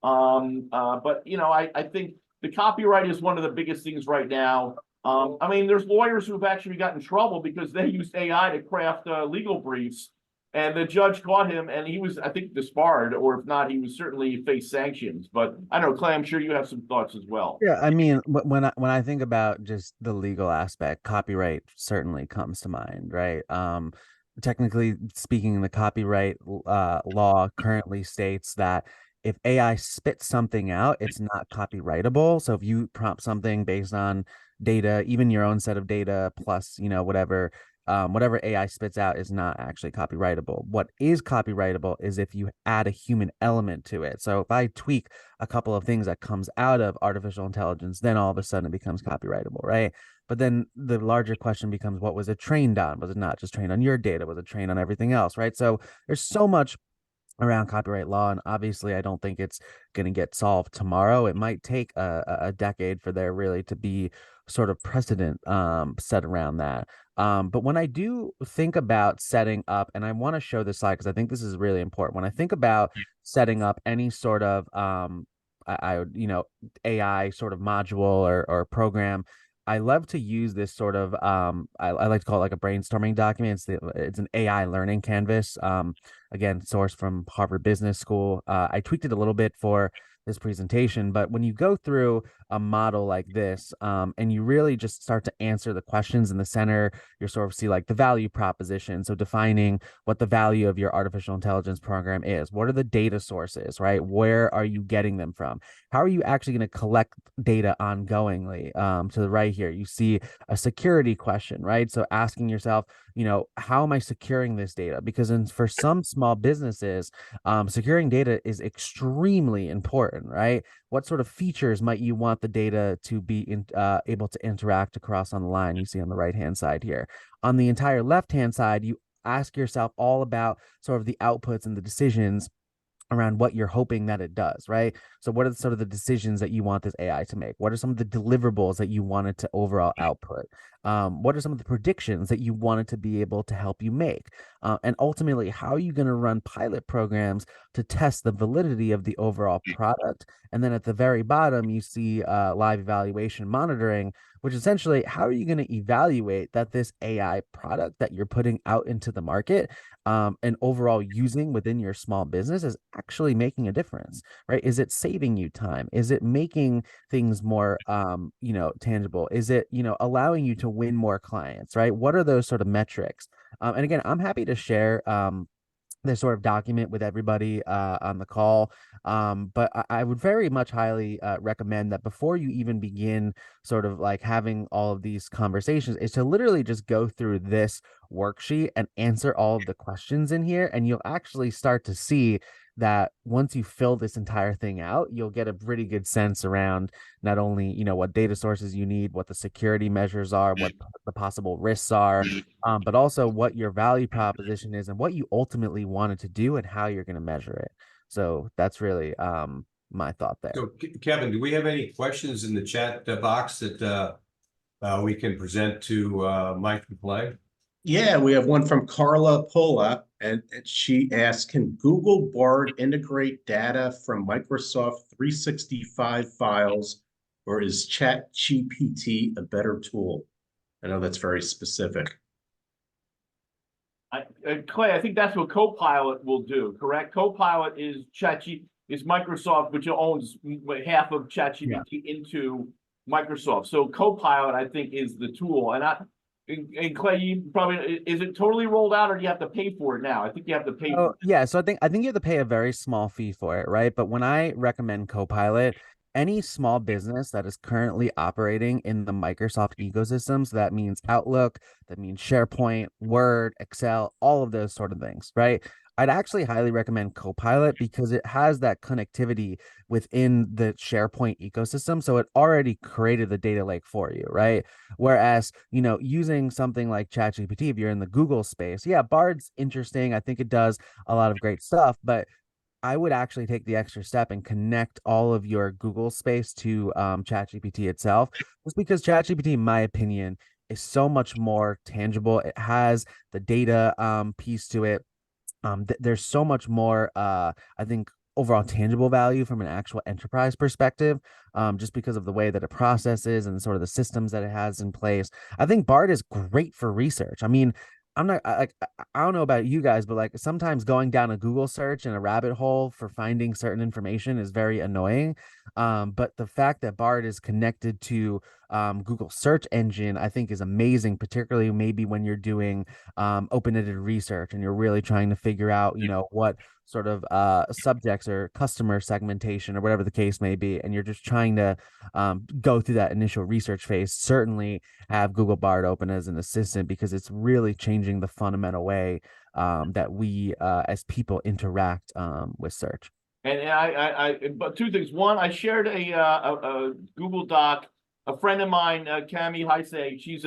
But I think the copyright is one of the biggest things right now. I mean, there's lawyers who've actually gotten in trouble because they used AI to craft legal briefs, and the judge caught him, and he was, I think, disbarred, or if not, he was certainly faced sanctions. But I don't know, Clay, I'm sure you have some thoughts as well. Yeah, I mean, when I think about just the legal aspect, copyright certainly comes to mind, right? Technically speaking, the copyright law currently states that if AI spits something out, it's not copyrightable. So if you prompt something based on data, even your own set of data plus, whatever AI spits out is not actually copyrightable. What is copyrightable is if you add a human element to it. So if I tweak a couple of things that comes out of artificial intelligence, then all of a sudden it becomes copyrightable, right? But then the larger question becomes, what was it trained on? Was it not just trained on your data? Was it trained on everything else, right? So there's so much around copyright law, and obviously I don't think it's going to get solved tomorrow. It might take a decade for there really to be sort of precedent set around that. But when I do think about setting up, and I want to show this slide because I think this is really important. When I think about setting up any sort of AI sort of module or program, I love to use this sort of I like to call it like a brainstorming document. It's an AI learning canvas. Again, sourced from Harvard Business School. I tweaked it a little bit for this presentation, but when you go through a model like this, and you really just start to answer the questions in the center, you sort of see like the value proposition. So defining what the value of your artificial intelligence program is. What are the data sources, right? Where are you getting them from? How are you actually going to collect data ongoingly? To the right here, you see a security question, right? So asking yourself, how am I securing this data? Because for some small businesses, securing data is extremely important, right? What sort of features might you want the data to be able to interact across on the line? You see on the right-hand side here. On the entire left-hand side, you ask yourself all about sort of the outputs and the decisions around what you're hoping that it does, right? So what are the sort of the decisions that you want this AI to make? What are some of the deliverables that you want it to overall output? What are some of the predictions that you want it to be able to help you make? And ultimately, how are you going to run pilot programs to test the validity of the overall product? And then at the very bottom, you see live evaluation monitoring, which essentially, how are you going to evaluate that this AI product that you're putting out into the market and overall using within your small business is actually making a difference, right? Is it saving you time? Is it making things more, tangible? Is it, allowing you to win more clients, right? What are those sort of metrics? And again, I'm happy to share this sort of document with everybody on the call. But I would very much highly recommend that before you even begin sort of like having all of these conversations is to literally just go through this worksheet and answer all of the questions in here. And you'll actually start to see that once you fill this entire thing out, you'll get a pretty good sense around not only, what data sources you need, what the security measures are, what the possible risks are, but also what your value proposition is and what you ultimately wanted to do and how you're going to measure it. So that's really my thought there. So Kevin, do we have any questions in the chat box that we can present to Mike and Clay? Yeah, we have one from Carla Pola, and she asks, can Google Bard integrate data from Microsoft 365 files, or is ChatGPT a better tool? I know that's very specific. Clay, I think that's what Copilot will do, correct? Copilot is Microsoft, which owns half of ChatGPT into Microsoft. So Copilot, I think, is the tool. And Clay, you probably, is it totally rolled out, or do you have to pay for it now? I think you have to pay for it. Yeah, so I think you have to pay a very small fee for it, right? But when I recommend Copilot, any small business that is currently operating in the Microsoft ecosystem, so that means Outlook, that means SharePoint, Word, Excel, all of those sort of things, right? I'd actually highly recommend Copilot because it has that connectivity within the SharePoint ecosystem. So it already created the data lake for you, right? Whereas, using something like ChatGPT, if you're in the Google space, yeah, Bard's interesting. I think it does a lot of great stuff, but I would actually take the extra step and connect all of your Google space to ChatGPT itself, just because ChatGPT, in my opinion, is so much more tangible. It has the data piece to it. There's so much more, I think, overall tangible value from an actual enterprise perspective, just because of the way that it processes and sort of the systems that it has in place. I think Bard is great for research. I mean, I'm not I don't know about you guys, but like sometimes going down a Google search and a rabbit hole for finding certain information is very annoying. But the fact that Bard is connected to Google search engine, I think is amazing, particularly maybe when you're doing open-ended research and you're really trying to figure out, what sort of subjects or customer segmentation or whatever the case may be, and you're just trying to go through that initial research phase. Certainly have Google Bard open as an assistant because it's really changing the fundamental way that we as people interact with search. And but two things. One, I shared a Google Doc. A friend of mine, Cami Heise, she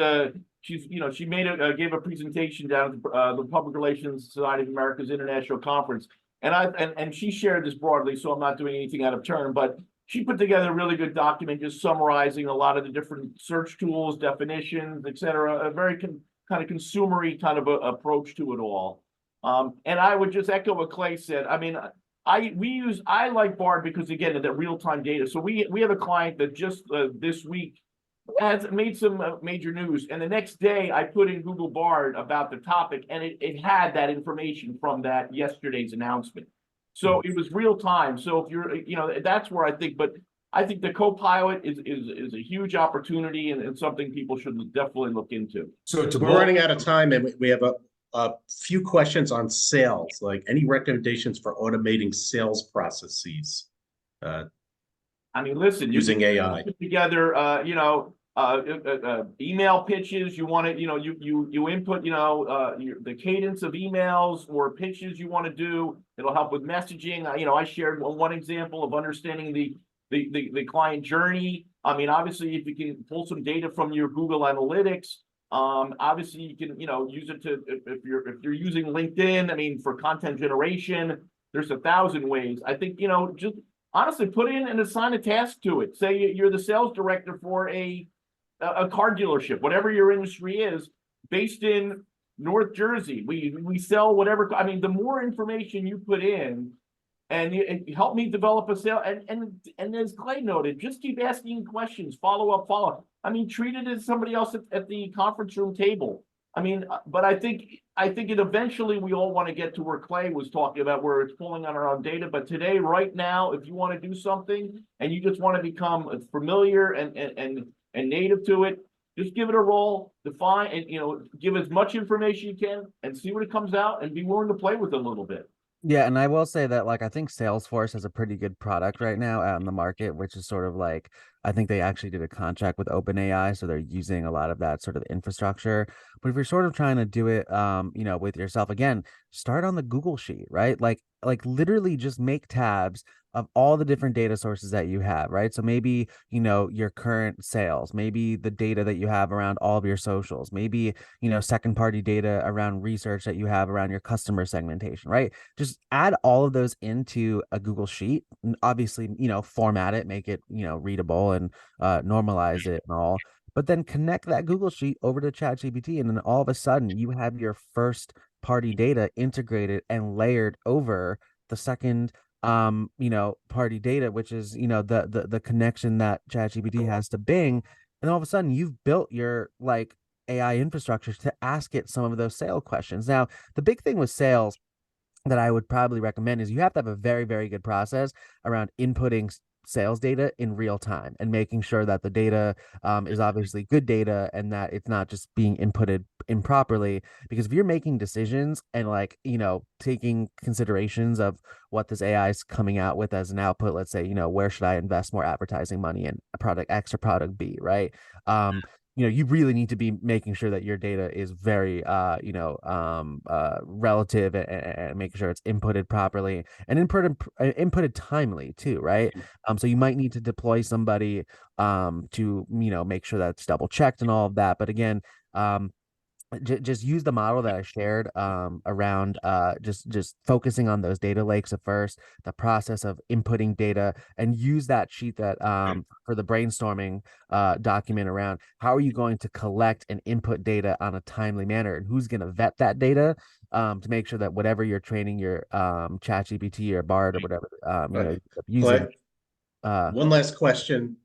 gave a presentation down at the Public Relations Society of America's International Conference, and she shared this broadly, so I'm not doing anything out of turn, but she put together a really good document just summarizing a lot of the different search tools, definitions, et cetera, a very kind of consumery kind of approach to it all. And I would just echo what Clay said. I mean, I like Bard because, again, of that real-time data. So we have a client that just this week has made some major news, and the next day I put in Google Bard about the topic, and it had that information from that yesterday's announcement. So it was real time. So if you're, that's where I think, but I think the Copilot is a huge opportunity and something people should definitely look into. So we're running out of time, and we have a few questions on sales, like any recommendations for automating sales processes? I mean, listen, using AI. Put together, email pitches. You want to, you input, the cadence of emails or pitches you want to do. It'll help with messaging. I shared one example of understanding the client journey. I mean, obviously, if you can pull some data from your Google Analytics, obviously you can, use it to, if you're using LinkedIn, I mean, for content generation, there's 1,000 ways. I think, just honestly put in and assign a task to it. Say you're the sales director for a car dealership, whatever your industry is, based in North Jersey. We sell whatever. I mean, the more information you put in, and help me develop a sale. And as Clay noted, just keep asking questions, follow up. I mean, treat it as somebody else at the conference room table. I mean, but I think it eventually we all want to get to where Clay was talking about, where it's pulling on our own data. But today, right now, if you want to do something and you just want to become familiar and native to it, just give it a roll, define, and give as much information you can, and see what it comes out, and be willing to play with it a little bit. Yeah, and I will say that, like, I think Salesforce has a pretty good product right now out in the market, which is sort of like, I think they actually did a contract with OpenAI, so they're using a lot of that sort of infrastructure. But if you're sort of trying to do it, with yourself, again, start on the Google Sheet, right? Like literally just make tabs of all the different data sources that you have, right? So maybe, your current sales, maybe the data that you have around all of your socials, maybe, second party data around research that you have around your customer segmentation, right? Just add all of those into a Google Sheet, and obviously, format it, make it, readable, and normalize it and all. But then connect that Google Sheet over to ChatGPT, and then all of a sudden you have your first party data integrated and layered over the second party data, which is, the connection that ChatGPT has to Bing. And all of a sudden you've built your like AI infrastructure to ask it some of those sale questions. Now, the big thing with sales that I would probably recommend is you have to have a very, very good process around inputting sales data in real time and making sure that the data is obviously good data and that it's not just being inputted improperly. Because if you're making decisions and taking considerations of what this AI is coming out with as an output, let's say, where should I invest more advertising money in product X or product B, right? you really need to be making sure that your data is very relative, and making sure it's inputted properly and inputted timely too, right? So you might need to deploy somebody to make sure that's double checked and all of that. But again, just use the model that I shared around just focusing on those data lakes at first, the process of inputting data, and use that sheet that for the brainstorming document around how are you going to collect and input data on a timely manner, and who's going to vet that data to make sure that whatever you're training your ChatGPT or Bard or whatever Right. using. One last question,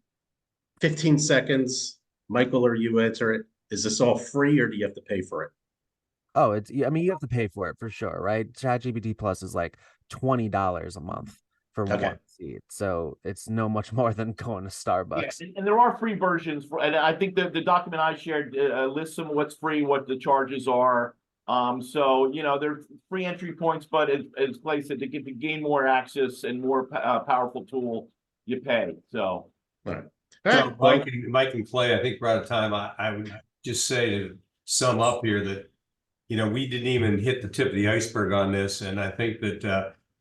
15 seconds. Michael, or you answer it. Is this all free or do you have to pay for it? Oh, I mean, you have to pay for it for sure, right? ChatGPT Plus is like $20 a month for Okay. one seat. So it's no much more than going to Starbucks. Yeah, and there are free versions and I think the document I shared lists some of what's free, what the charges are. So there's free entry points, but as Clay said, to gain more access and more powerful tool, you pay. So. All right. So Mike and Clay, I think we're out of time. I would just say to sum up here that, we didn't even hit the tip of the iceberg on this. And I think that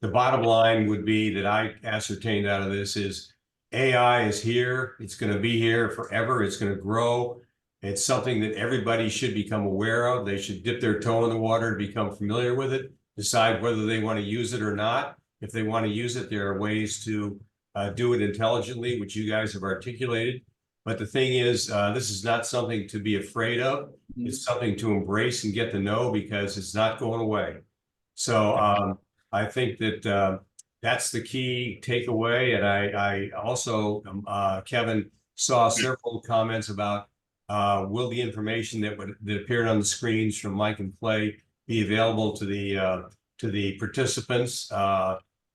the bottom line would be that I ascertained out of this is AI is here. It's going to be here forever. It's going to grow. It's something that everybody should become aware of. They should dip their toe in the water to become familiar with it, decide whether they want to use it or not. If they want to use it, there are ways to do it intelligently, which you guys have articulated. But the thing is, this is not something to be afraid of. It's something to embrace and get to know, because it's not going away. So I think that that's the key takeaway. And I also, Kevin, saw several comments about will the information that appeared on the screens from Mike and Clay be available to the participants?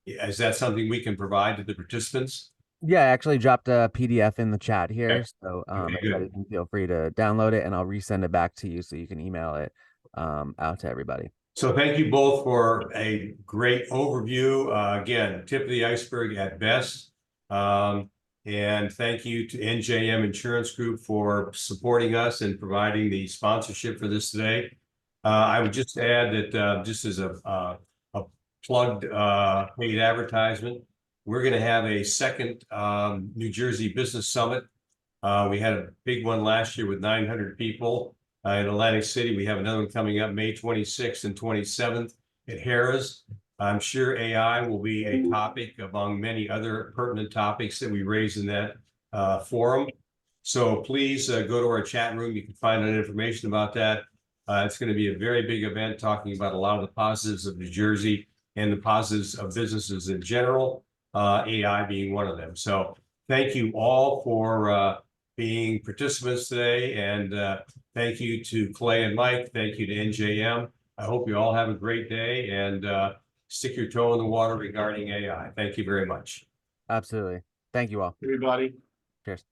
Is that something we can provide to the participants? Yeah, I actually dropped a PDF in the chat here. Okay. So Okay, everybody good. can feel free to download it, and I'll resend it back to you so you can email it out to everybody. So thank you both for a great overview. Again, tip of the iceberg at best. And thank you to NJM Insurance Group for supporting us and providing the sponsorship for this today. I would just add that just as a plugged paid advertisement, we're going to have a second New Jersey Business Summit. We had a big one last year with 900 people in Atlantic City. We have another one coming up May 26th and 27th at Harrah's. I'm sure AI will be a topic among many other pertinent topics that we raise in that forum. So please go to our chat room. You can find out information about that. It's going to be a very big event talking about a lot of the positives of New Jersey and the positives of businesses in general, AI being one of them. So thank you all for being participants today. And thank you to Clay and Mike. Thank you to NJM. I hope you all have a great day, and stick your toe in the water regarding AI. Thank you very much. Absolutely. Thank you all. Everybody. Cheers.